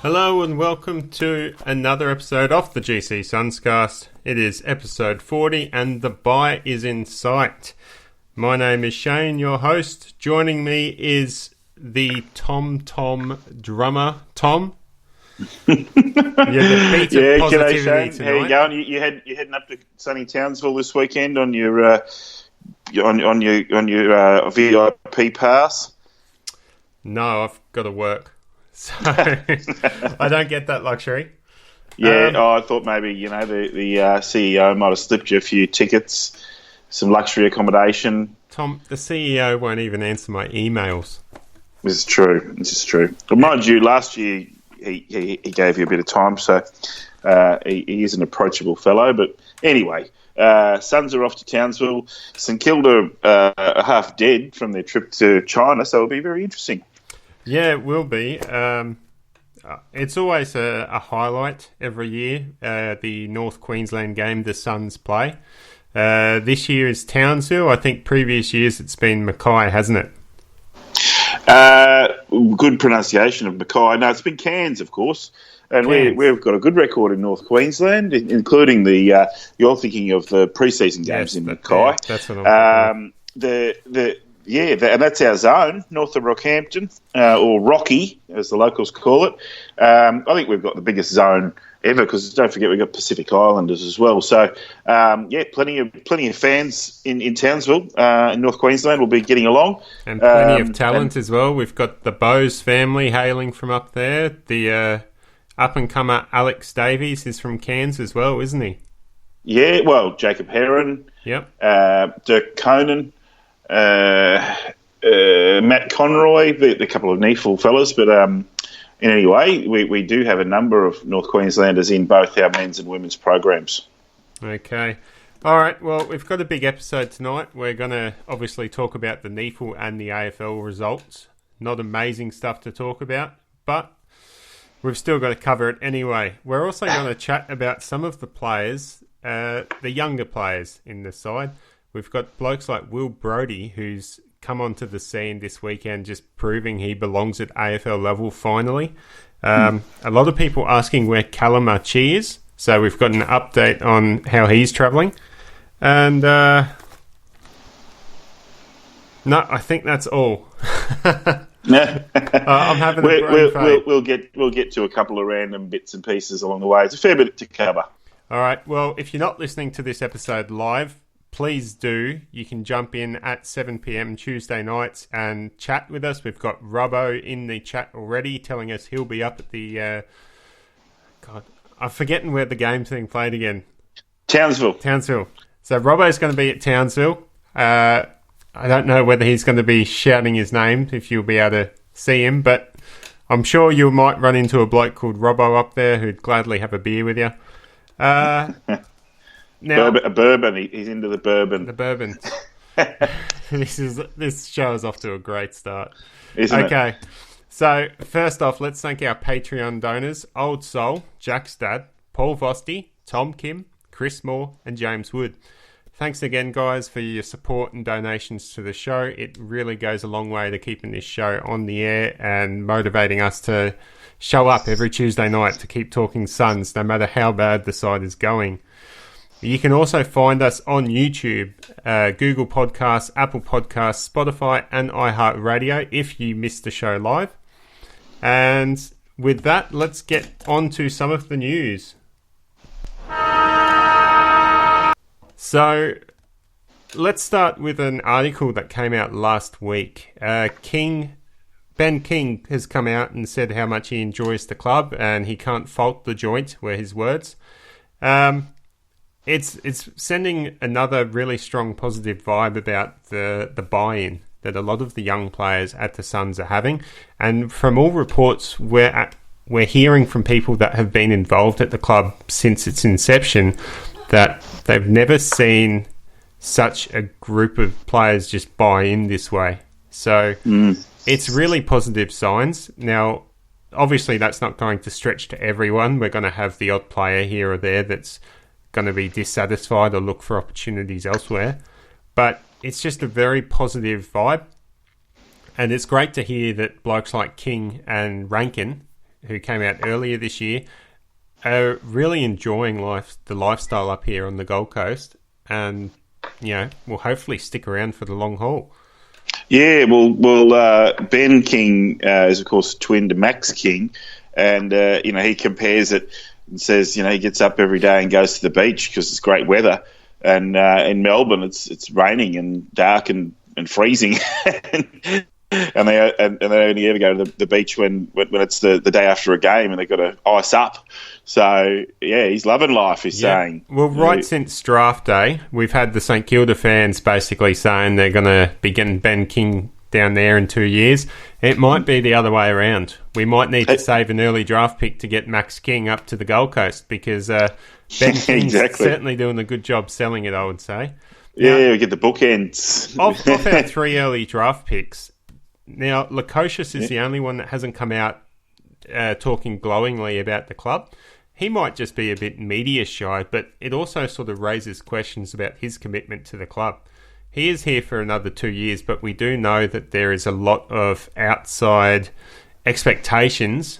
Hello and welcome to another episode of the GC Sunscast. It is episode 40 and the bye is in sight. My name is Shane, your host. Joining me is the Tom drummer, Tom. You're the beat of positivity g'day Shane. tonight. How you going? You heading up to sunny Townsville this weekend on your VIP pass? No, I've got to work. So I don't get that luxury. Yeah, I thought maybe the CEO might have slipped you a few tickets, some luxury accommodation. Tom, the CEO won't even answer my emails. This is true. But mind you, last year he gave you a bit of time, so he is an approachable fellow. But anyway, Suns are off to Townsville. St Kilda are half dead from their trip to China, so it'll be very interesting. Yeah, it will be. It's always a highlight every year, the North Queensland game the Suns play. This year is Townsville. I think previous years it's been Mackay, hasn't it? Good pronunciation of Mackay. No, it's been Cairns, of course. And we've got a good record in North Queensland, including you're thinking of the pre-season games in Mackay. Yeah, that's what I'm thinking. And that's our zone, north of Rockhampton, or Rocky, as the locals call it. I think we've got the biggest zone ever, because don't forget we've got Pacific Islanders as well. So, plenty of fans in Townsville, in North Queensland, will be getting along. And plenty of talent as well. We've got the Bose family hailing from up there. The up-and-comer Alex Davies is from Cairns as well, isn't he? Yeah, well, Jacob Heron, yep. Dirk Conan, Matt Conroy, the couple of Neefle fellas, but in any way, we do have a number of North Queenslanders in both our men's and women's programs. Okay. All right, well, we've got a big episode tonight. We're going to obviously talk about the Neefle and the AFL results. Not amazing stuff to talk about, but we've still got to cover it anyway. We're also going to chat about some of the players, the younger players in the side. We've got blokes like Will Brodie, who's come onto the scene this weekend, just proving he belongs at AFL level finally. A lot of people asking where Callum Archie is, so we've got an update on how he's travelling. And no, I think that's all. I'm having a brain fade. We'll get to a couple of random bits and pieces along the way. It's a fair bit to cover. All right. Well, if you're not listening to this episode live, please do. You can jump in at 7 p.m. Tuesday nights and chat with us. We've got Robbo in the chat already telling us he'll be up at the... I'm forgetting where the game's being played again. Townsville. So Robbo's going to be at Townsville. I don't know whether he's going to be shouting his name, if you'll be able to see him, but I'm sure you might run into a bloke called Robbo up there who'd gladly have a beer with you. Now, bourbon. He's into the bourbon. The bourbon. This show is off to a great start. Isn't it? Okay. So, first off, let's thank our Patreon donors, Old Soul, Jack Stad, Paul Vosti, Tom Kim, Chris Moore, and James Wood. Thanks again, guys, for your support and donations to the show. It really goes a long way to keeping this show on the air and motivating us to show up every Tuesday night to keep talking Suns, no matter how bad the side is going. You can also find us on YouTube, Google Podcasts, Apple Podcasts, Spotify, and iHeartRadio if you missed the show live. And with that, let's get on to some of the news. So, let's start with an article that came out last week. Ben King has come out and said how much he enjoys the club and he can't fault the joint, were his words. It's sending another really strong positive vibe about the buy-in that a lot of the young players at the Suns are having. And from all reports, we're hearing from people that have been involved at the club since its inception that they've never seen such a group of players just buy in this way. So it's really positive signs. Now, obviously, that's not going to stretch to everyone. We're going to have the odd player here or there that's going to be dissatisfied or look for opportunities elsewhere. But it's just a very positive vibe. And it's great to hear that blokes like King and Rankin, who came out earlier this year, are really enjoying the lifestyle up here on the Gold Coast, and will hopefully stick around for the long haul. Yeah, well, Ben King is of course twin to Max King, and he compares it and says he gets up every day and goes to the beach because it's great weather, and in Melbourne it's raining and dark and freezing. And they only ever go to the beach when it's the day after a game and they've got to ice up. So, yeah, he's loving life, he's saying. Well, since draft day, we've had the St Kilda fans basically saying they're going to be getting Ben King down there in 2 years. It might be the other way around. We might need to save an early draft pick to get Max King up to the Gold Coast because Ben King's certainly doing a good job selling it, I would say. Yeah, we get the bookends. Of our 3 early draft picks, now, Lukosius is the only one that hasn't come out talking glowingly about the club. He might just be a bit media shy, but it also sort of raises questions about his commitment to the club. He is here for another 2 years, but we do know that there is a lot of outside expectations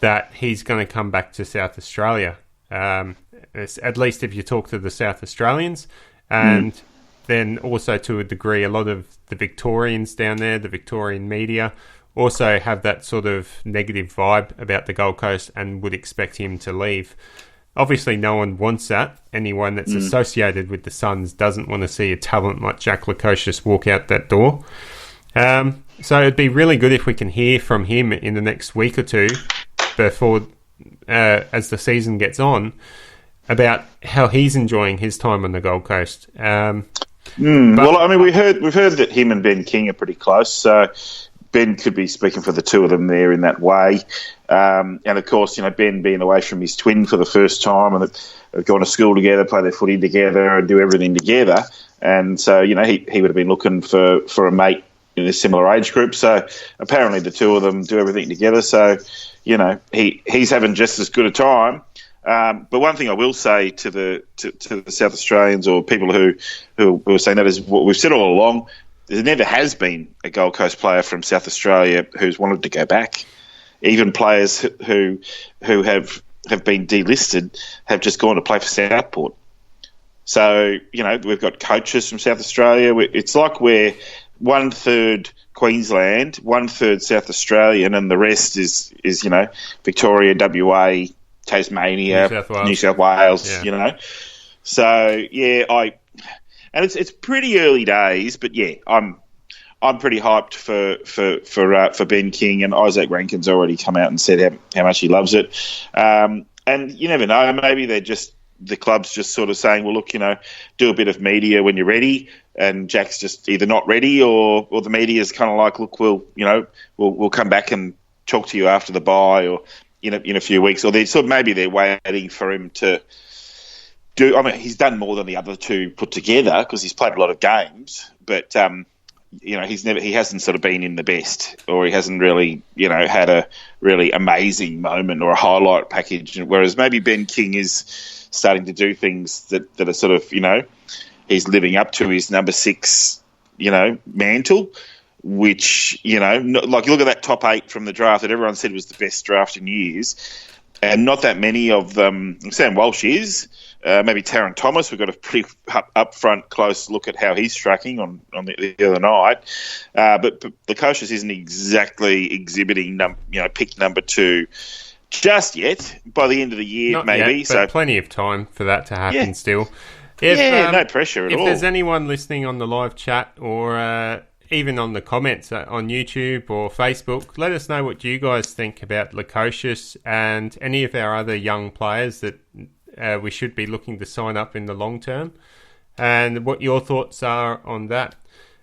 that he's going to come back to South Australia, at least if you talk to the South Australians. And then also to a degree, a lot of the Victorians down there, the Victorian media, also have that sort of negative vibe about the Gold Coast and would expect him to leave. Obviously, no one wants that. Anyone that's associated with the Suns doesn't want to see a talent like Jack Lukosius walk out that door. So it'd be really good if we can hear from him in the next week or two before, as the season gets on, about how he's enjoying his time on the Gold Coast. Well, I mean, we've heard that him and Ben King are pretty close, so Ben could be speaking for the two of them there in that way. And of course, Ben being away from his twin for the first time, and they've gone to school together, play their footy together, and do everything together. And so, he would have been looking for a mate in a similar age group. So apparently, the two of them do everything together. So, he's having just as good a time. But one thing I will say to the South Australians or people who are saying that is what we've said all along. There never has been a Gold Coast player from South Australia who's wanted to go back. Even players who have been delisted have just gone to play for Southport. So, we've got coaches from South Australia. It's like we're 1/3 Queensland, 1/3 South Australian, and the rest is Victoria, WA, Tasmania, New South Wales. So and it's pretty early days, but yeah, I'm pretty hyped for Ben King, and Isaac Rankin's already come out and said how much he loves it. And you never know, maybe the club's just sort of saying, well, look, do a bit of media when you're ready, and Jack's just either not ready or the media's kind of like, look, we'll come back and talk to you after the bye or in a few weeks, or maybe they're waiting for him to do. I mean, he's done more than the other two put together because he's played a lot of games, but he hasn't sort of been in the best, or he hasn't really had a really amazing moment or a highlight package. Whereas maybe Ben King is starting to do things that are sort of he's living up to his number 6 mantle. Which, like you look at that top 8 from the draft that everyone said was the best draft in years, and not that many of them. Sam Walsh is. Maybe Taron Thomas. We've got a pretty upfront close look at how he's tracking on the other night. But Lukosius isn't exactly exhibiting, pick number 2 just yet. By the end of the year, not maybe. Yet, but plenty of time for that to happen still. No pressure at all. If there's anyone listening on the live chat or even on the comments on YouTube or Facebook, let us know what you guys think about Lukosius and any of our other young players that we should be looking to sign up in the long term, and what your thoughts are on that.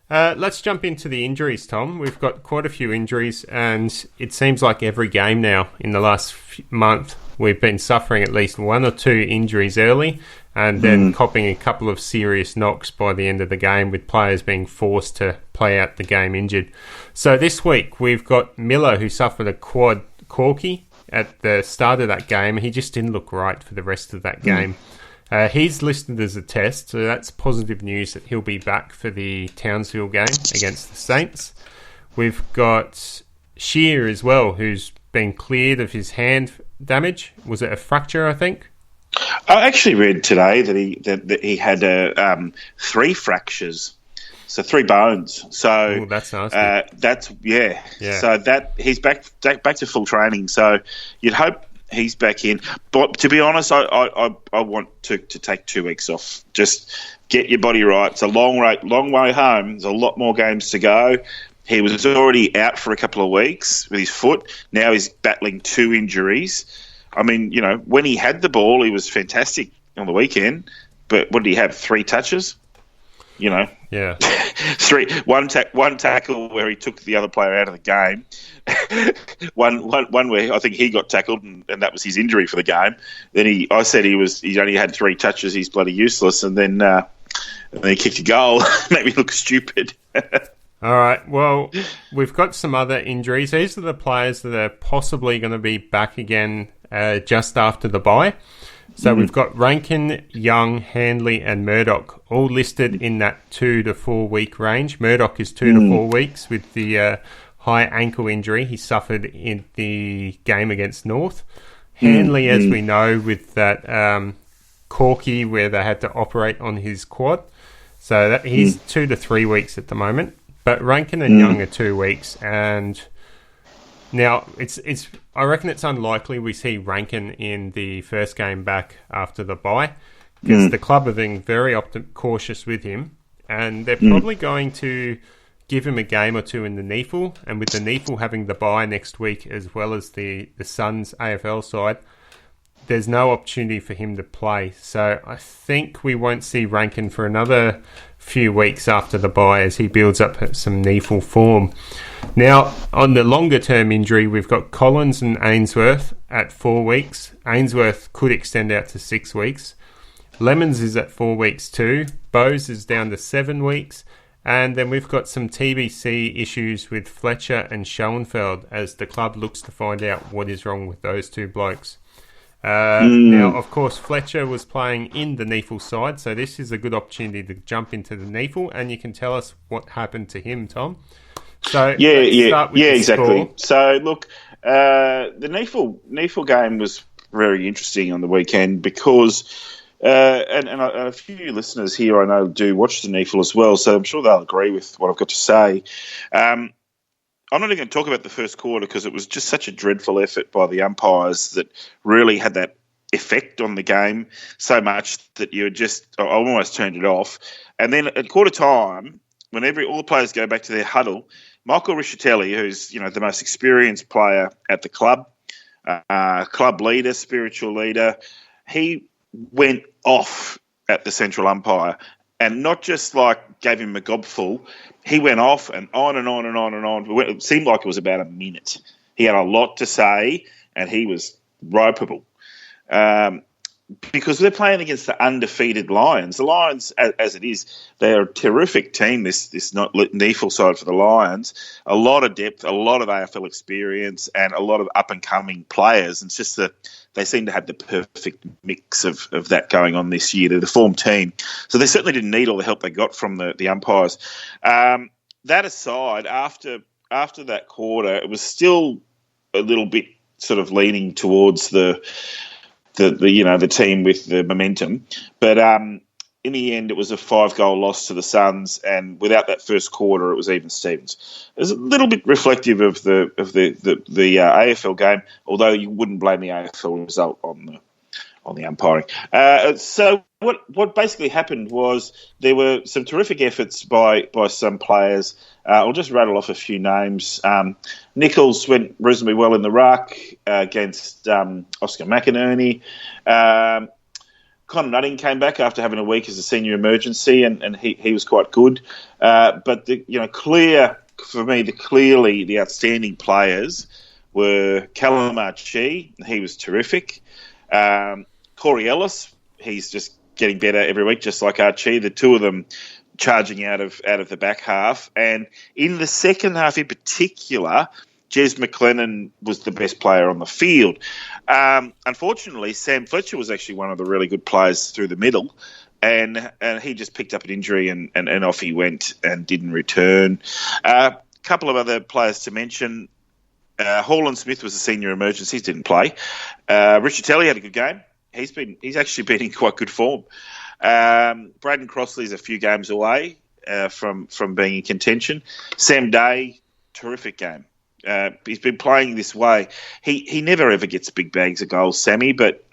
Let's jump into the injuries, Tom. We've got quite a few injuries, and it seems like every game now in the last month we've been suffering at least 1 or 2 injuries early, and then copping a couple of serious knocks by the end of the game, with players being forced to play out the game injured. So this week we've got Miller, who suffered a quad corky at the start of that game. He just didn't look right for the rest of that game. He's listed as a test, so that's positive news that he'll be back for the Townsville game against the Saints. We've got Shear as well, who's been cleared of his hand damage. Was it a fracture, I think? I actually read today that he had 3 fractures, so 3 bones. So Ooh, that's nasty. Yeah. So that he's back to full training. So you'd hope he's back in. But to be honest, I want to take 2 weeks off. Just get your body right. It's a long way home. There's a lot more games to go. He was already out for a couple of weeks with his foot. Now he's battling 2 injuries. I mean, when he had the ball, he was fantastic on the weekend. But what did he have? 3 touches? Yeah. 3. One tackle where he took the other player out of the game. one where I think he got tackled and that was his injury for the game. Then I said he only had 3 touches. He's bloody useless. And then he kicked a goal. Made me look stupid. All right, well, we've got some other injuries. These are the players that are possibly going to be back again just after the bye. So we've got Rankin, Young, Handley and Murdoch all listed in that 2 to 4 week range. Murdoch is 2 to 4 weeks with the high ankle injury he suffered in the game against North. Handley, as we know, with that corky where they had to operate on his quad. So that he's 2 to 3 weeks at the moment. But Rankin and Young are 2 weeks, and now I reckon it's unlikely we see Rankin in the first game back after the bye, because the club are being very cautious with him, and they're probably going to give him a game or 2 in the NEAFL, and with the NEAFL having the bye next week as well as the Suns AFL side, there's no opportunity for him to play. So I think we won't see Rankin for another few weeks after the bye as he builds up some NEAFL form. Now, on the longer-term injury, we've got Collins and Ainsworth at 4 weeks. Ainsworth could extend out to 6 weeks. Lemons is at 4 weeks too. Bowes is down to 7 weeks. And then we've got some TBC issues with Fletcher and Schoenfeld as the club looks to find out what is wrong with those 2 blokes. Now, of course, Fletcher was playing in the NEAFL side, so this is a good opportunity to jump into the NEAFL, and you can tell us what happened to him, Tom. So exactly. So look, the NEAFL game was very interesting on the weekend because, and a few listeners here I know do watch the NEAFL as well, so I'm sure they'll agree with what I've got to say. I'm not even going to talk about the first quarter because it was just such a dreadful effort by the umpires that really had that effect on the game so much that I almost turned it off. And then at quarter time, when all the players go back to their huddle, Michael Riccitelli, who's the most experienced player at the club, club leader, spiritual leader, he went off at the central umpire. And not just gave him a gobful, he went off and on and on and on and on. It seemed like it was about a minute. He had a lot to say, and he was ropeable. Because they're playing against the undefeated Lions. The Lions, as it is, they're a terrific team, this not NEAFL side for the Lions. A lot of depth, a lot of AFL experience, and a lot of up-and-coming players. And it's just that they seem to have the perfect mix of that going on this year. They're the form team. So they certainly didn't need all the help they got from the umpires. That aside, after that quarter, it was still a little bit sort of leaning towards the team with the momentum. But in the end, it was a 5-goal loss to the Suns, and without that first quarter, it was even Stevens. It was a little bit reflective of the AFL game, although you wouldn't blame the AFL result on the umpiring. So what basically happened was there were some terrific efforts by some players. I'll just rattle off a few names. Nichols went reasonably well in the ruck against Oscar McInerney. Connor Nutting came back after having a week as a senior emergency, and he was quite good. But clearly the outstanding players were Callum Archie. He was terrific. Corey Ellis, he's just getting better every week, just like Archie. The two of them charging out of the back half. And in the second half in particular, Jez McLennan was the best player on the field. Unfortunately, Sam Fletcher was actually one of the really good players through the middle, and he just picked up an injury and off he went and didn't return. A couple of other players to mention. Haaland Smith was the senior emergencies, didn't play. Richard Telly had a good game. He's actually been in quite good form. Braden Crossley's a few games away from being in contention. Sam Day, terrific game. He's been playing this way. He never ever gets big bags of goals, Sammy, but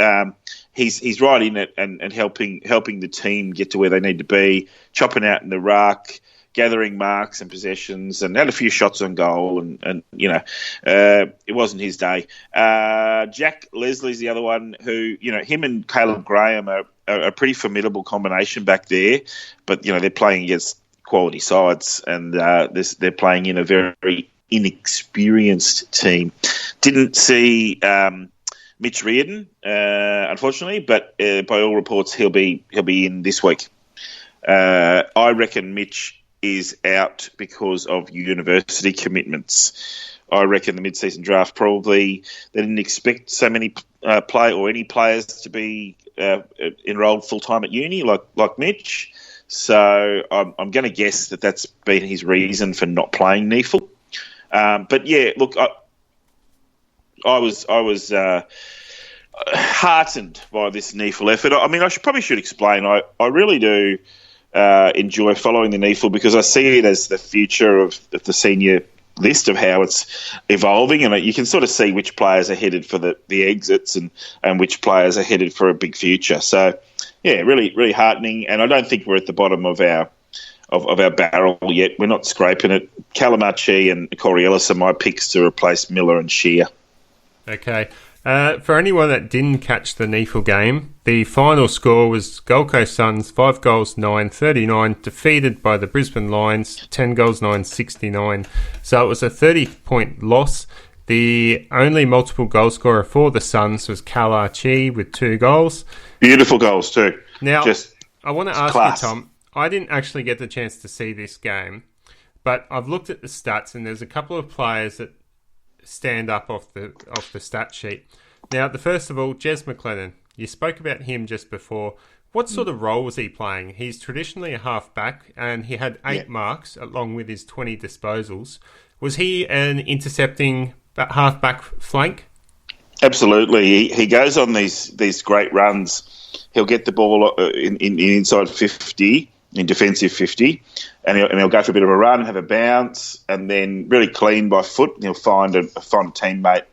he's right in it and helping the team get to where they need to be, chopping out in the ruck, gathering marks and possessions, and had a few shots on goal. And it wasn't his day. Jack Leslie's the other one who, him and Caleb Graham are a pretty formidable combination back there, but they're playing against quality sides, and they're playing in a very inexperienced team. Didn't see Mitch Reardon, unfortunately, but by all reports he'll be in this week. I reckon Mitch is out because of university commitments. I reckon the mid-season draft probably they didn't expect so many any players to be enrolled full time at uni like Mitch. So I'm going to guess that's been his reason for not playing NEAFL. But yeah, look, I was heartened by this NEAFL effort. I mean, I should explain. I really do enjoy following the NEAFL because I see it as the future of the senior list of how it's evolving, and you can sort of see which players are headed for the exits and which players are headed for a big future. So, yeah, really, really heartening. And I don't think we're at the bottom of our barrel yet. We're not scraping it. Calamachi and Corey Ellis are my picks to replace Miller and Shear. Okay. For anyone that didn't catch the NEAFL game, the final score was Gold Coast Suns 5 goals 9-39, defeated by the Brisbane Lions 10 goals 9-69. So it was a 30-point loss. The only multiple goal scorer for the Suns was Cal Archie with 2 goals. Beautiful goals too. Now, I want to ask you, Tom, I didn't actually get the chance to see this game, but I've looked at the stats and there's a couple of players that stand up off the stat sheet. Now, the first of all, Jez McLennan. You spoke about him just before. What sort of role was he playing? He's traditionally a half-back, and he had 8 marks along with his 20 disposals. Was he an intercepting half-back flank? Absolutely. He goes on these great runs. He'll get the ball in inside 50, in defensive 50, and he'll go for a bit of a run, have a bounce, and then really clean by foot. He'll find a teammate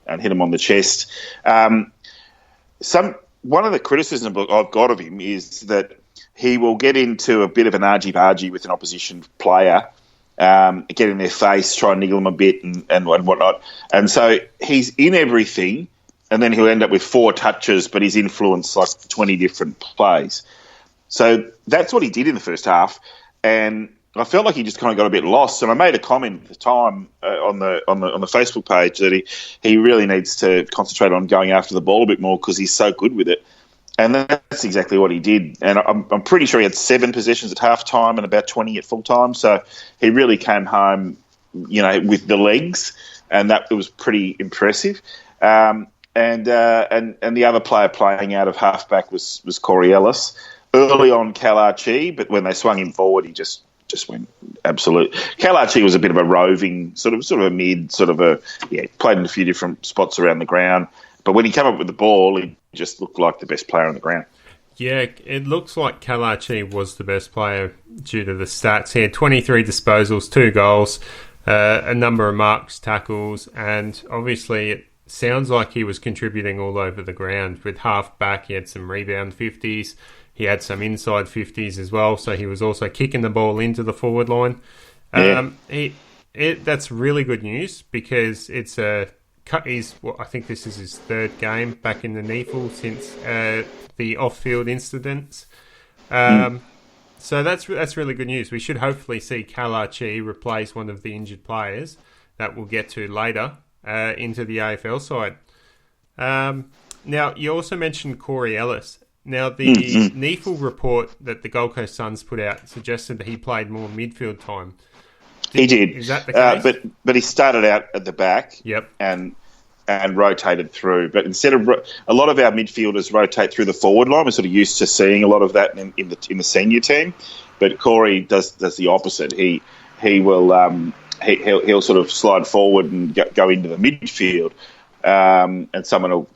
and hit him on the chest. One of the criticisms I've got of him is that he will get into a bit of an argy-bargy with an opposition player, get in their face, try and niggle them a bit and whatnot. And so he's in everything, and then he'll end up with 4 touches, but he's influenced like 20 different plays. So that's what he did in the first half, and I felt like he just kind of got a bit lost. And I made a comment at the time on the Facebook page that he really needs to concentrate on going after the ball a bit more because he's so good with it. And that's exactly what he did. And I'm pretty sure he had 7 possessions at halftime and about 20 at full time. So he really came home, with the legs, and that was pretty impressive. And the other player playing out of halfback was Corey Ellis. Early on, Cal Archie, but when they swung him forward, he just went absolute. Cal Archie was a bit of a roving, sort of a mid, played in a few different spots around the ground. But when he came up with the ball, he just looked like the best player on the ground. Yeah, it looks like Cal Archie was the best player due to the stats. He had 23 disposals, 2 goals, a number of marks, tackles, and obviously it sounds like he was contributing all over the ground. With half back, he had some rebound 50s. He had some inside 50s as well, so he was also kicking the ball into the forward line. That's really good news because I think this is his 3rd game back in the NEAFL since the off-field incidents. So that's really good news. We should hopefully see Cal Archie replace one of the injured players that we'll get to later into the AFL side. Now, you also mentioned Corey Ellis. Now, the NEAFL report that the Gold Coast Suns put out suggested that he played more midfield time. He did. Is that the case? But he started out at the back. Yep. And rotated through. But instead of a lot of our midfielders rotate through the forward line, we're sort of used to seeing a lot of that in the senior team. But Corey does the opposite. He will he'll sort of slide forward and go into the midfield, and someone will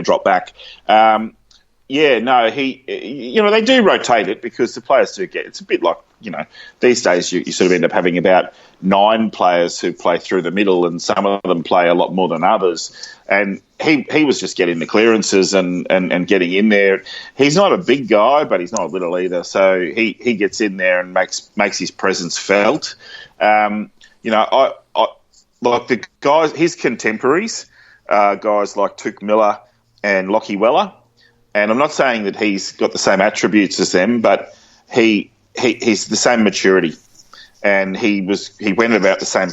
drop back. They do rotate it because the players do get. It's a bit like these days you sort of end up having about 9 players who play through the middle, and some of them play a lot more than others. And he was just getting the clearances and getting in there. He's not a big guy, but he's not little either. So he gets in there and makes his presence felt. I like the guys, his contemporaries, guys like Touk Miller and Lockie Weller. And I'm not saying that he's got the same attributes as them, but he's the same maturity, and he went about the same.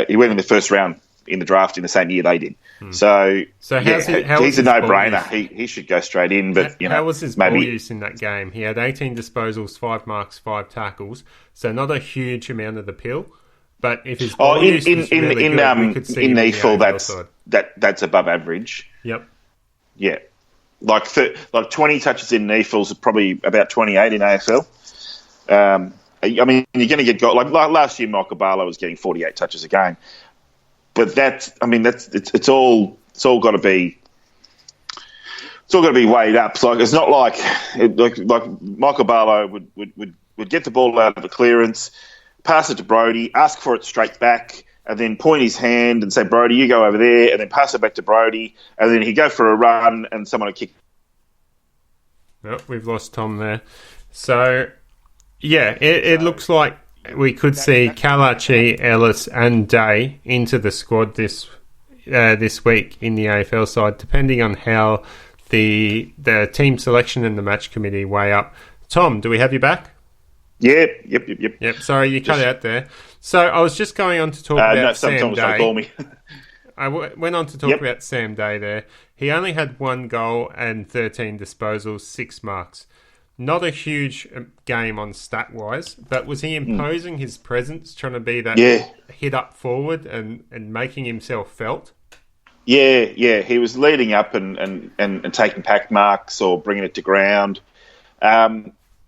He went in the first round in the draft in the same year they did. So he's a no-brainer. He should go straight in. But how was his ball use in that game? He had 18 disposals, 5 marks, 5 tackles. So not a huge amount of the pill. But if his ball use was really good, we could see in NEAFL, that's above average. Yep. Yeah, like 20 touches in NEAFL is probably about 28 in AFL. You're going to get like last year. Michael Barlow was getting 48 touches a game, but it's all got to be. It's all got to be weighed up. So it's not like Michael Barlow would get the ball out of a clearance, pass it to Brodie, ask for it straight back, and then point his hand and say, Brodie, you go over there, and then pass it back to Brodie, and then he'd go for a run, and someone would kick. Oh, we've lost Tom there. So, yeah, it looks like we could see Kalachi, Ellis, and Day into the squad this week in the AFL side, depending on how the team selection and the match committee weigh up. Tom, do we have you back? Yeah, yep. Sorry, you cut out there. So I was just going on to talk about Sam Day. Call me. I went on to talk about Sam Day there. He only had 1 goal and 13 disposals, 6 marks. Not a huge game on stat-wise, but was he imposing his presence, trying to be that hit up forward and making himself felt? Yeah. He was leading up and taking pack marks or bringing it to ground.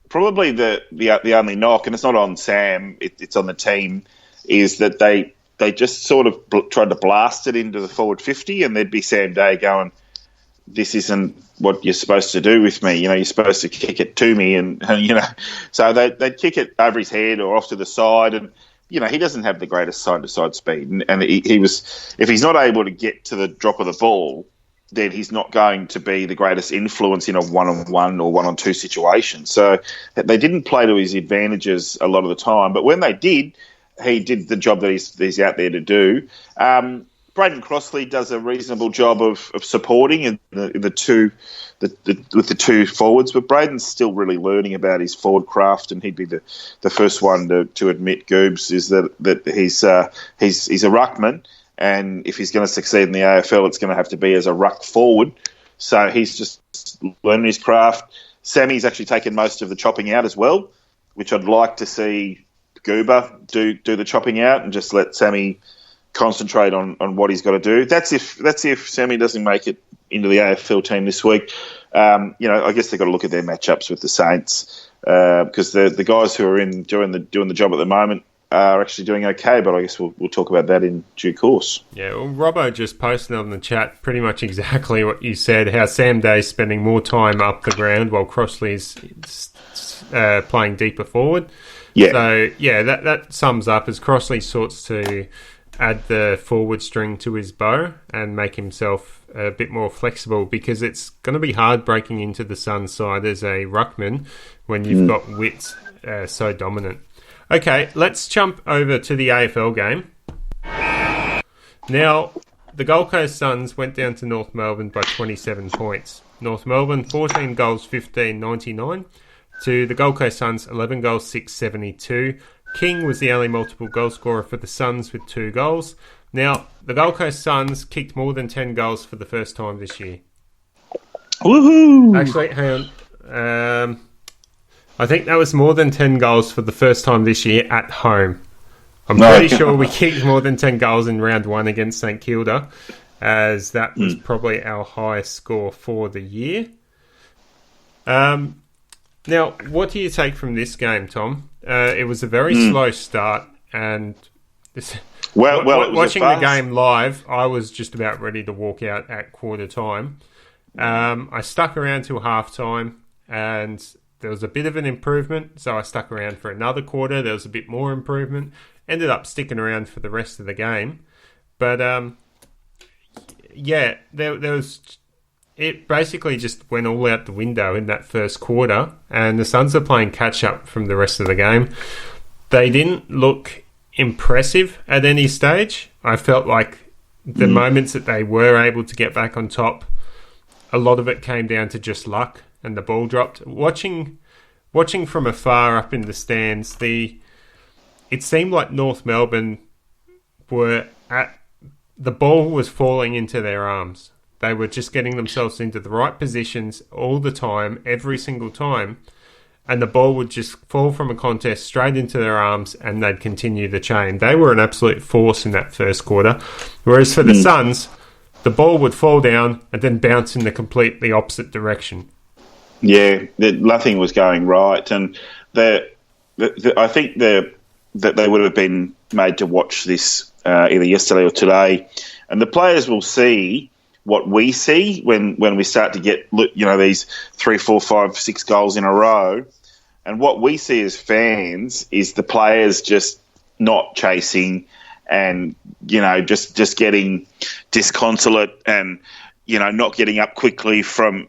Probably the only knock, and it's not on Sam, it's on the team, is that they just sort of tried to blast it into the forward 50, and there'd be Sam Day going, this isn't what you're supposed to do with me. You're supposed to kick it to me, and so they'd kick it over his head or off to the side, and he doesn't have the greatest side-to-side speed, and he was, if he's not able to get to the drop of the ball, then he's not going to be the greatest influence in a one-on-one or one-on-two situation. So they didn't play to his advantages a lot of the time. But when they did, he did the job that he's out there to do. Braden Crossley does a reasonable job of supporting with the two forwards, but Braden's still really learning about his forward craft, and he'd be the first one to admit, Goobs, is that he's a ruckman. And if he's going to succeed in the AFL, it's going to have to be as a ruck forward. So he's just learning his craft. Sammy's actually taken most of the chopping out as well, which I'd like to see Goober do the chopping out and just let Sammy concentrate on what he's got to do. That's if Sammy doesn't make it into the AFL team this week. I guess they've got to look at their matchups with the Saints because the guys who are doing the job at the moment are actually doing okay, but I guess we'll talk about that in due course. Yeah, well, Robbo just posted on the chat pretty much exactly what you said, how Sam Day's spending more time up the ground while Crossley's playing deeper forward. Yeah. So, yeah, that sums up as Crossley sorts to add the forward string to his bow and make himself a bit more flexible, because it's going to be hard breaking into the Suns side as a ruckman when you've got Witts so dominant. Okay, let's jump over to the AFL game. Now, the Gold Coast Suns went down to North Melbourne by 27 points. North Melbourne, 14 goals, 15.99. To the Gold Coast Suns, 11 goals, 6.72. King was the only multiple goal scorer for the Suns with 2 goals. Now, the Gold Coast Suns kicked more than 10 goals for the first time this year. Woohoo! Actually, hang on. I think that was more than 10 goals for the first time this year at home. I'm pretty sure we kicked more than 10 goals in round 1 against St Kilda, as that was probably our highest score for the year. Now, what do you take from this game, Tom? It was a very slow start, and watching the game live, I was just about ready to walk out at quarter time. I stuck around till half time, and there was a bit of an improvement, so I stuck around for another quarter. There was a bit more improvement. Ended up sticking around for the rest of the game. But, there was... It basically just went all out the window in that first quarter, and the Suns are playing catch-up from the rest of the game. They didn't look impressive at any stage. I felt like the moments that they were able to get back on top, a lot of it came down to just luck, and the ball dropped. Watching from afar up in the stands, it seemed like North Melbourne the ball was falling into their arms. They were just getting themselves into the right positions all the time, every single time, and the ball would just fall from a contest straight into their arms, and they'd continue the chain. They were an absolute force in that first quarter, whereas for the Suns, the ball would fall down and then bounce in the completely opposite direction. Yeah, nothing was going right, and I think that they would have been made to watch this either yesterday or today, and the players will see what we see when we start to get these 3, 4, 5, 6 goals in a row, and what we see as fans is the players just not chasing and just getting disconsolate and not getting up quickly from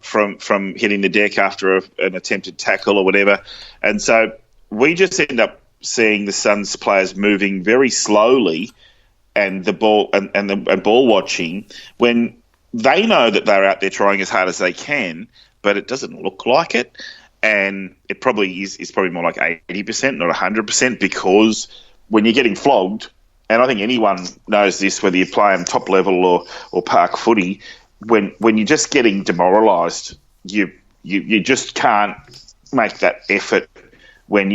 hitting the deck after an attempted tackle or whatever, and so we just end up seeing the Suns players moving very slowly and the ball and ball watching when they know that they're out there trying as hard as they can, but it doesn't look like it. And it probably is probably more like 80%, not 100%, because when you're getting flogged, and I think anyone knows this, whether you play on top level or park footy, when you're just getting demoralised, you just can't make that effort when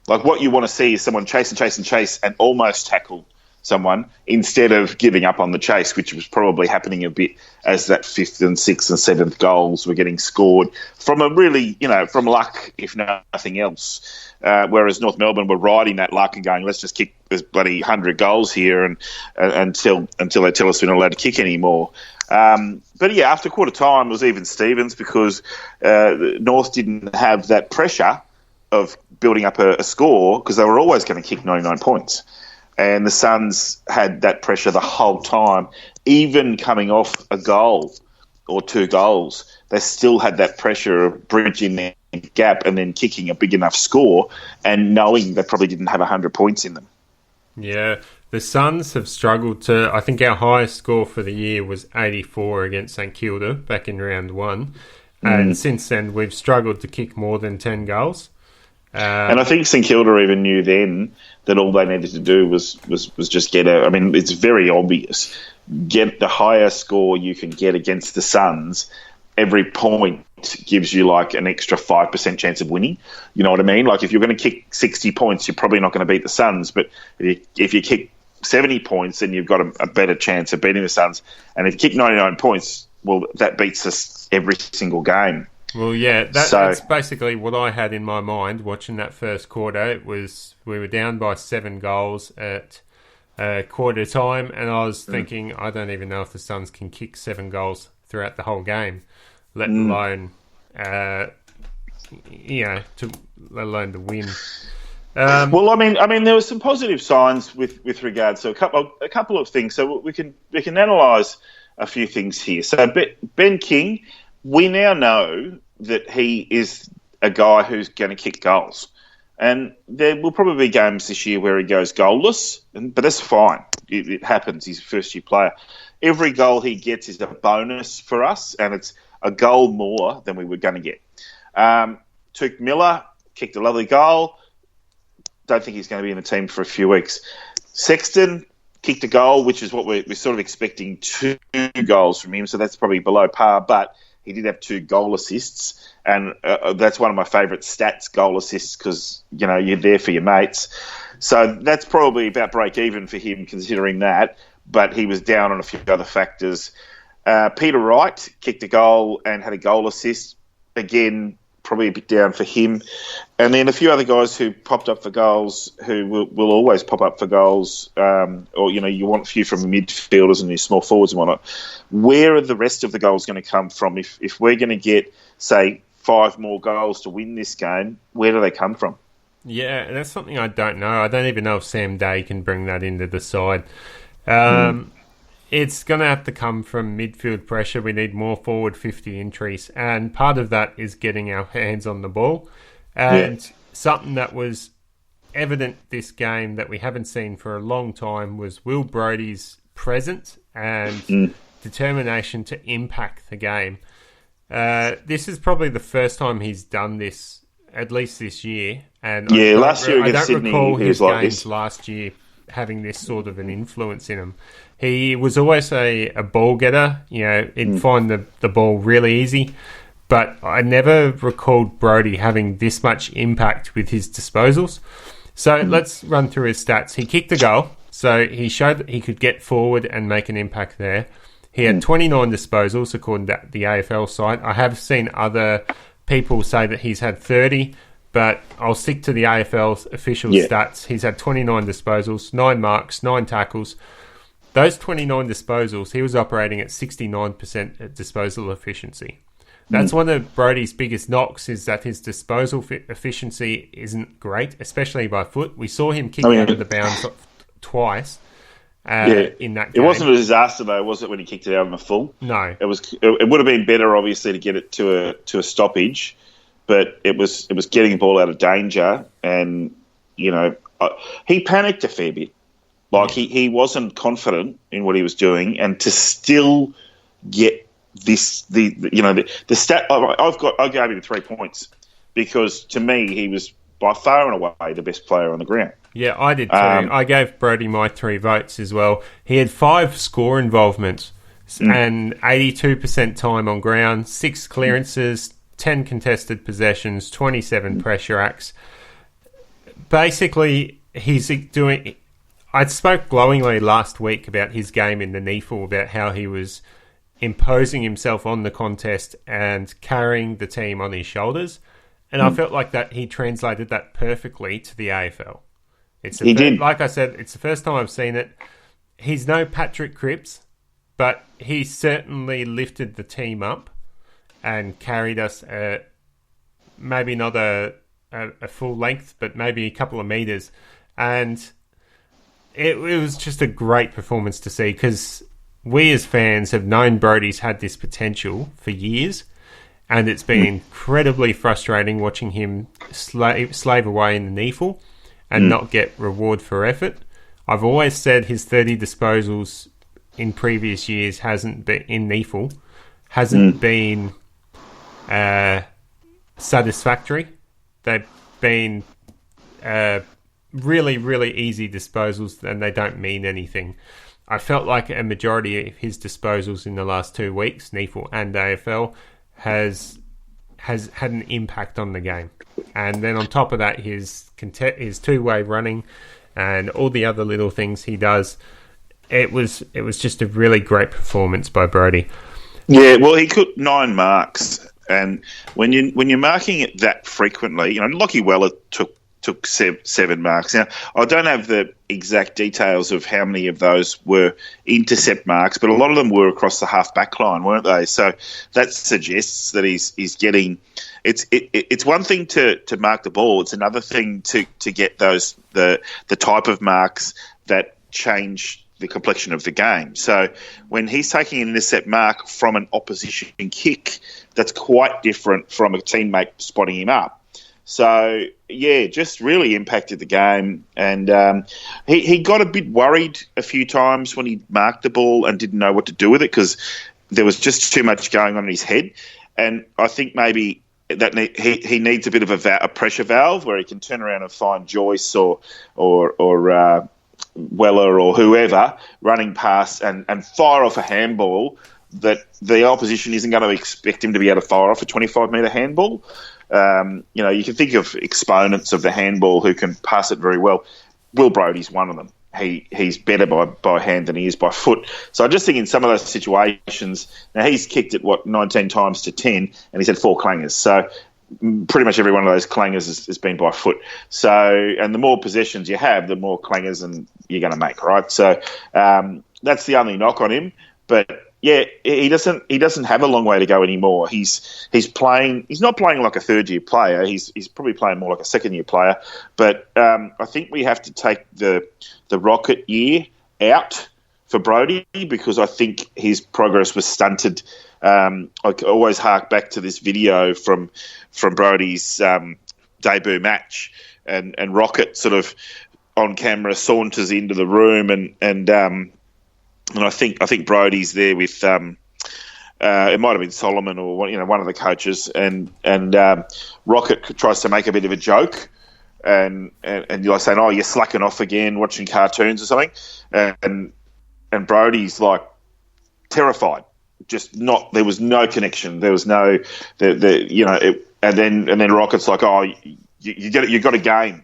like what you want to see is someone chase and almost tackle someone instead of giving up on the chase, which was probably happening a bit as that 5th and 6th and 7th goals were getting scored from from luck, if nothing else. Whereas North Melbourne were riding that luck and going, let's just kick this bloody 100 goals here and until they tell us we're not allowed to kick anymore. But yeah, after quarter time it was even Stevens because North didn't have that pressure of building up a score because they were always going to kick 99 points. And the Suns had that pressure the whole time. Even coming off a goal or 2 goals, they still had that pressure of bridging their gap and then kicking a big enough score and knowing they probably didn't have 100 points in them. Yeah, the Suns have struggled to... I think our highest score for the year was 84 against St Kilda back in round 1. And since then, we've struggled to kick more than 10 goals. And I think St Kilda even knew then that all they needed to do was just get a... I mean, it's very obvious. Get the highest score you can get against the Suns. Every point gives you like an extra 5% chance of winning. You know what I mean? Like if you're going to kick 60 points, you're probably not going to beat the Suns. But if you kick 70 points, then you've got a better chance of beating the Suns. And if you kick 99 points, well, that beats us every single game. Well, yeah, that's basically what I had in my mind watching that first quarter. It was we were down by 7 goals at quarter time, and I was thinking, I don't even know if the Suns can kick 7 goals throughout the whole game, let alone, let alone to win. Well, I mean, there were some positive signs with regards to a couple of things. So we can analyse a few things here. So Ben King, we now know that he is a guy who's going to kick goals. And there will probably be games this year where he goes goalless, but that's fine. It happens. He's a first-year player. Every goal he gets is a bonus for us, and it's a goal more than we were going to get. Tuke Miller kicked a lovely goal. Don't think he's going to be in the team for a few weeks. Sexton kicked a goal, which is what we're sort of expecting 2 goals from him, so that's probably below par, but he did have 2 goal assists, and that's one of my favourite stats, goal assists, because, you're there for your mates. So that's probably about break-even for him, considering that, but he was down on a few other factors. Peter Wright kicked a goal and had a goal assist. Again, probably a bit down for him. And then a few other guys who popped up for goals who will always pop up for goals, or, you want a few from the midfielders and your small forwards and whatnot. Where are the rest of the goals going to come from? If we're going to get, say, 5 more goals to win this game, where do they come from? Yeah, that's something I don't know. I don't even know if Sam Day can bring that into the side. It's going to have to come from midfield pressure. We need more forward 50 entries, and part of that is getting our hands on the ball. And something that was evident this game that we haven't seen for a long time was Will Brodie's presence and determination to impact the game. This is probably the first time he's done this, at least this year. And last year against Sydney, I don't recall his like games this. last year having this sort of an influence in him. He was always a ball getter. He'd find the ball really easy. But I never recalled Brodie having this much impact with his disposals. So let's run through his stats. He kicked a goal, so he showed that he could get forward and make an impact there. He had 29 disposals, according to the AFL site. I have seen other people say that he's had 30, but I'll stick to the AFL's official stats. He's had 29 disposals, 9 marks, 9 tackles. Those 29 disposals, he was operating at 69% at disposal efficiency. That's one of Brodie's biggest knocks, is that his disposal efficiency isn't great, especially by foot. We saw him kick out of the bounds twice in that game. It wasn't a disaster, though, was it, when he kicked it out on the full? No. It was. It would have been better, obviously, to get it to a stoppage, but it was getting the ball out of danger, and, he panicked a fair bit. Like, he wasn't confident in what he was doing, and to still get the stat. I gave him 3 points because, to me, he was by far and away the best player on the ground. Yeah, I did too. I gave Brodie my 3 votes as well. He had 5 score involvements and 82% time on ground, 6 clearances, 10 contested possessions, 27 pressure acts. Basically, he's doing. I spoke glowingly last week about his game in the NEFL, about how he was imposing himself on the contest and carrying the team on his shoulders. And I felt like that he translated that perfectly to the AFL. He did. Like I said, it's the first time I've seen it. He's no Patrick Cripps, but he certainly lifted the team up and carried us, maybe not a full length, but maybe a couple of metres. And it was just a great performance to see, because we as fans have known Brodie's had this potential for years, and it's been incredibly frustrating watching him slave away in the NEFL and not get reward for effort. I've always said his 30 disposals in previous years hasn't been in NEFL, hasn't been satisfactory. They've been really, really easy disposals, and they don't mean anything. I felt like a majority of his disposals in the last 2 weeks, NEFL and AFL, has had an impact on the game. And then on top of that, his two-way running and all the other little things he does, it was just a really great performance by Brodie. Yeah, well, he took 9 marks, and when you're marking it that frequently, Lockie Weller took 7 marks. Now, I don't have the exact details of how many of those were intercept marks, but a lot of them were across the half-back line, weren't they? So that suggests that he's getting. It's one thing to mark the ball; it's another thing to get those the type of marks that change the complexion of the game. So when he's taking an intercept mark from an opposition kick, that's quite different from a teammate spotting him up. So, yeah, just really impacted the game. And he got a bit worried a few times when he marked the ball and didn't know what to do with it, because there was just too much going on in his head. And I think maybe that he needs a bit of a pressure valve where he can turn around and find Joyce or Weller or whoever running past and fire off a handball that the opposition isn't going to expect him to be able to fire off a 25-metre handball. You can think of exponents of the handball who can pass it very well. Will Brodie's one of them. He's better by hand than he is by foot. So I just think in some of those situations, now he's kicked it 19 times to 10, and he's had 4 clangers. So pretty much every one of those clangers has been by foot. So, and the more possessions you have, the more clangers and you're going to make, right? So that's the only knock on him. But yeah, he doesn't have a long way to go anymore. He's playing. He's not playing like a third year player. He's probably playing more like a second year player. But I think we have to take the Rocket year out for Brodie, because I think his progress was stunted. I always hark back to this video from Brodie's debut match, and Rocket sort of on camera saunters into the room, and I think Brodie's there with it might have been Solomon or one of the coaches, and Rocket tries to make a bit of a joke, and you're saying, "Oh, you're slacking off again, watching cartoons or something," and Brodie's like terrified. There was no connection. There was no, and then Rocket's like, "Oh, you got a game,"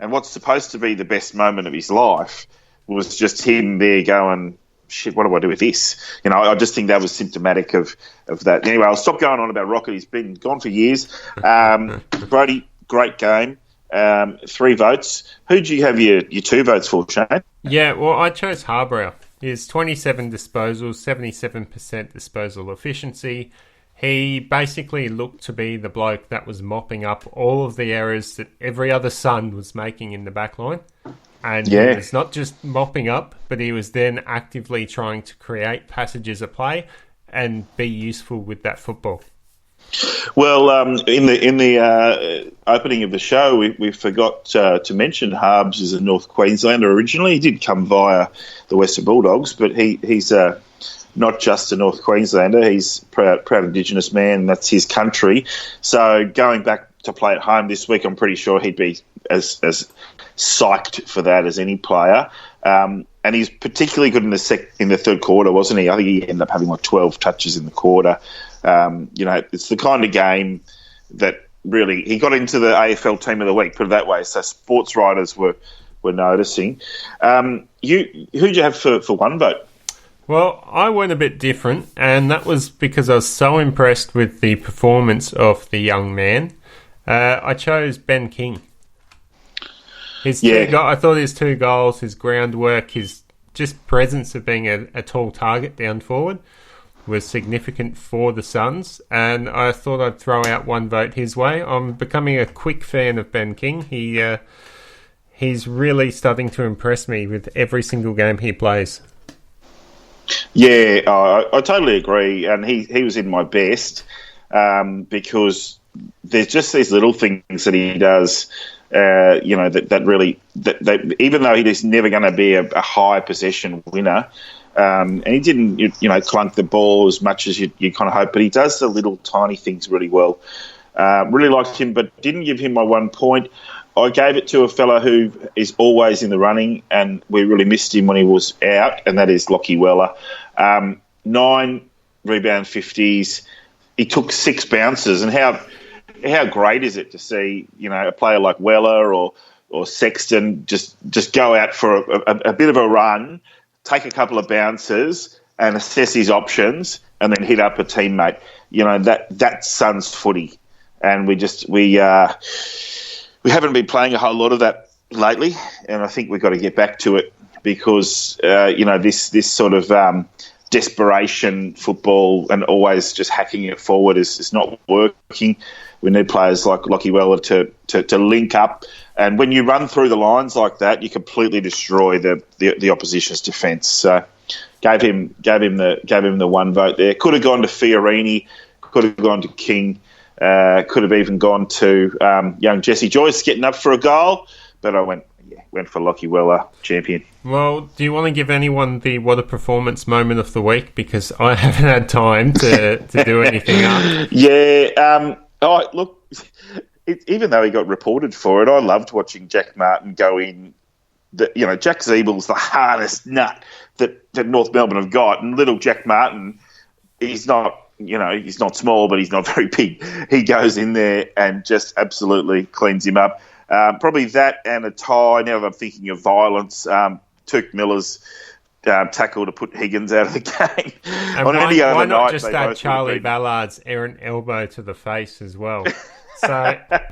and what's supposed to be the best moment of his life was just him there going, "Shit, what do I do with this?" I just think that was symptomatic of that. Anyway, I'll stop going on about Rocket. He's been gone for years. Brodie, great game. 3 votes. Who do you have your 2 votes for, Shane? Yeah, well, I chose Harbrow. His 27 disposals, 77% disposal efficiency. He basically looked to be the bloke that was mopping up all of the errors that every other son was making in the back line. And he was not just mopping up, but he was then actively trying to create passages of play and be useful with that football. Well, in the opening of the show, we forgot to mention Harbs is a North Queenslander originally. He did come via the Western Bulldogs, but he's not just a North Queenslander. He's a proud Indigenous man. That's his country. So going back to play at home this week, I'm pretty sure he'd be as psyched for that as any player. And he's particularly good in the third quarter, wasn't he? I think he ended up having 12 touches in the quarter. It's the kind of game that really he got into the AFL Team of the Week, put it that way. So sports writers were noticing. Who'd you have for 1 vote? Well, I went a bit different, and that was because I was so impressed with the performance of the young man. I chose Ben King. I thought his 2 goals, his groundwork, his just presence of being a tall target down forward was significant for the Suns, and I thought I'd throw out 1 vote his way. I'm becoming a quick fan of Ben King. He's really starting to impress me with every single game he plays. Yeah, I totally agree, and he was in my best because there's just these little things that he does. That really even though he's never going to be a high possession winner, and he didn't clunk the ball as much as you kind of hope, but he does the little tiny things really well. Really liked him, but didn't give him my 1 point. I gave it to a fella who is always in the running, and we really missed him when he was out, and that is Lachie Weller. 9 rebound 50s. He took 6 bounces, and how great is it to see a player like Weller or Sexton just go out for a bit of a run, take a couple of bounces, and assess his options, and then hit up a teammate. That's Suns footy, and we haven't been playing a whole lot of that lately, and I think we've got to get back to it because this sort of desperation football and always just hacking it forward is not working. We need players like Lachie Weller to link up, and when you run through the lines like that, you completely destroy the opposition's defence. So gave him the 1 vote there. Could have gone to Fiorini, could have gone to King. Could have even gone to young Jesse Joyce getting up for a goal, but I went for Lachie Weller, champion. Well, do you want to give anyone the What a Performance moment of the week? Because I haven't had time to do anything up. Yeah. Look, even though he got reported for it, I loved watching Jack Martin go in. Jack Ziebell's the hardest nut that North Melbourne have got, and little Jack Martin, he's not small, but he's not very big. He goes in there and just absolutely cleans him up. Probably that and a tie. Now that I'm thinking of violence, Turk Miller's tackle to put Higgins out of the game. And why not just add Charlie Ballard's errant elbow to the face as well? So,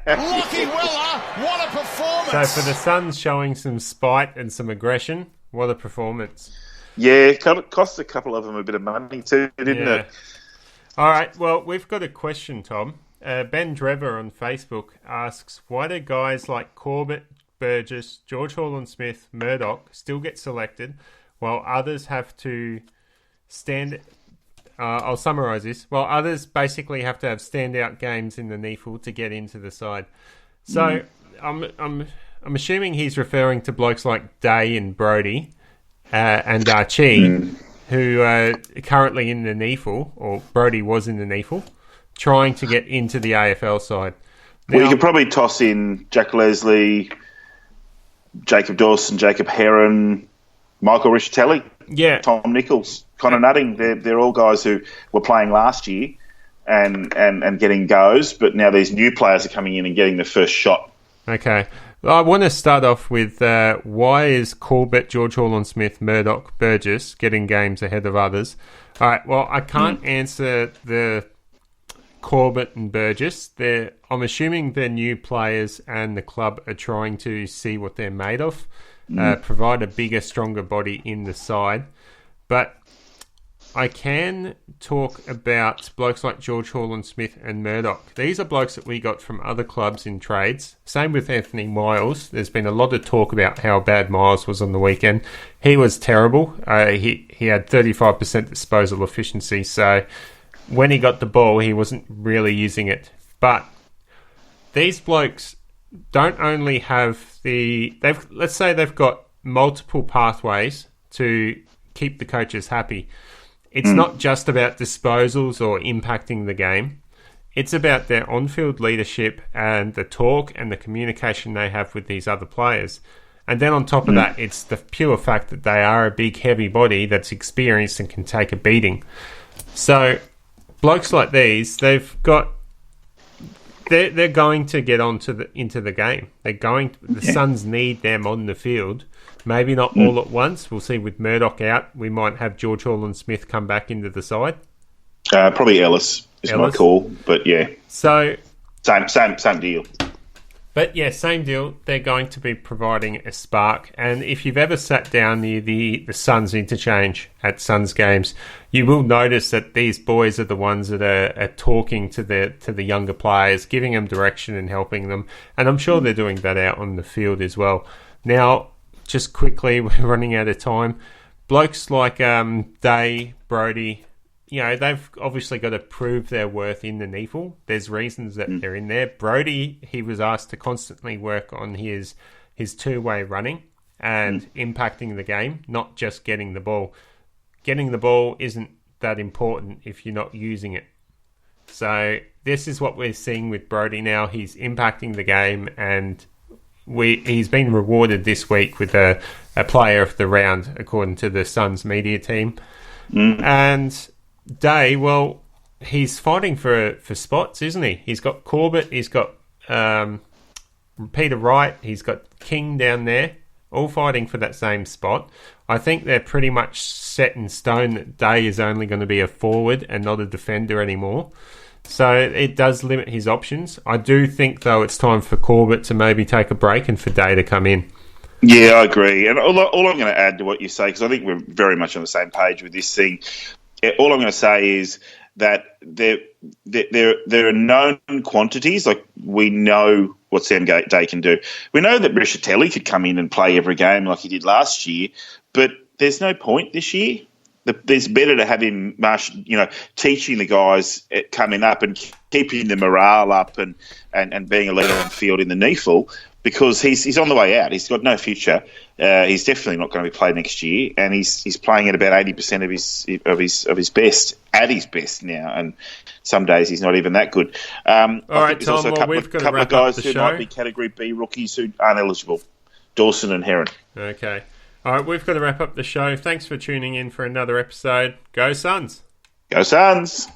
Lockie Weller, what a performance! so for the Suns showing some spite and some aggression, what a performance. Yeah, it cost a couple of them a bit of money too, didn't it? All right, well, we've got a question, Tom. Ben Drever on Facebook asks, why do guys like Corbett, Burgess, George Hall-Smith, Murdoch still get selected while others have to stand... I'll summarise this. Well, others basically have to have standout games in the NEAFL to get into the side. So I'm assuming he's referring to blokes like Day and Brody and Archie, who are currently in the NEAFL, or Brody was in the NEAFL, trying to get into the AFL side. Now, Well, you could probably toss in Jack Leslie, Jacob Dawson, Jacob Heron, Michael Riccitelli, Tom Nichols, Connor Nutting. They're all guys who were playing last year and getting goes, but now these new players are coming in and getting the first shot. Okay. I want to start off with why is Corbett, George Hall-Smith, Murdoch, Burgess getting games ahead of others? All right, well, I can't answer the Corbett and Burgess. I'm assuming they're new players and the club are trying to see what they're made of, provide a bigger, stronger body in the side. But I can talk about blokes like George Hall-Smith and Murdoch. These are blokes that we got from other clubs in trades. Same with Anthony Miles. There's been a lot of talk about how bad Miles was on the weekend. He was terrible. He had 35% disposal efficiency, so when he got the ball, he wasn't really using it. But these blokes don't only have let's say they've got multiple pathways to keep the coaches happy. It's not just about disposals or impacting the game. It's about their on-field leadership and the talk and the communication they have with these other players. And then on top of that, it's the pure fact that they are a big, heavy body that's experienced and can take a beating. So blokes like these, they're going to get into the game. The Suns need them on the field. Maybe not all at once. We'll see with Murdoch out. We might have George Hall-Smith come back into the side. Probably Ellis is my call, but yeah. So same deal. But yeah, same deal. They're going to be providing a spark. And if you've ever sat down near the Suns interchange at Suns games, you will notice that these boys are the ones that are talking to the younger players, giving them direction and helping them. And I'm sure they're doing that out on the field as well. Now, just quickly, we're running out of time. Blokes like Day, Brody, they've obviously got to prove their worth in the NEAFL. There's reasons that they're in there. Brody, he was asked to constantly work on his two-way running and impacting the game, not just getting the ball. Getting the ball isn't that important if you're not using it. So this is what we're seeing with Brody now. He's impacting the game, and he's been rewarded this week with a player of the round, according to the Suns media team. And Day, well, he's fighting for spots, isn't he? He's got Corbett, he's got Peter Wright, he's got King down there, all fighting for that same spot. I think they're pretty much set in stone that Day is only going to be a forward and not a defender anymore. So it does limit his options. I do think, though, it's time for Corbett to maybe take a break and for Day to come in. Yeah, I agree. And all I'm going to add to what you say, because I think we're very much on the same page with this thing, all I'm going to say is that there are known quantities. Like, we know what Sam Day can do. We know that Riccitelli could come in and play every game like he did last year, but there's no point this year. It's better to have him, teaching the guys coming up and keeping the morale up and being a leader on the field in the NEAFL, because he's on the way out. He's got no future. He's definitely not going to be played next year, and he's playing at about 80% of his best, at his best now. And some days he's not even that good. All right, Tom. Also a couple of guys who might be Category B rookies who aren't eligible. Dawson and Heron. Okay. All right, we've got to wrap up the show. Thanks for tuning in for another episode. Go Suns! Go Suns!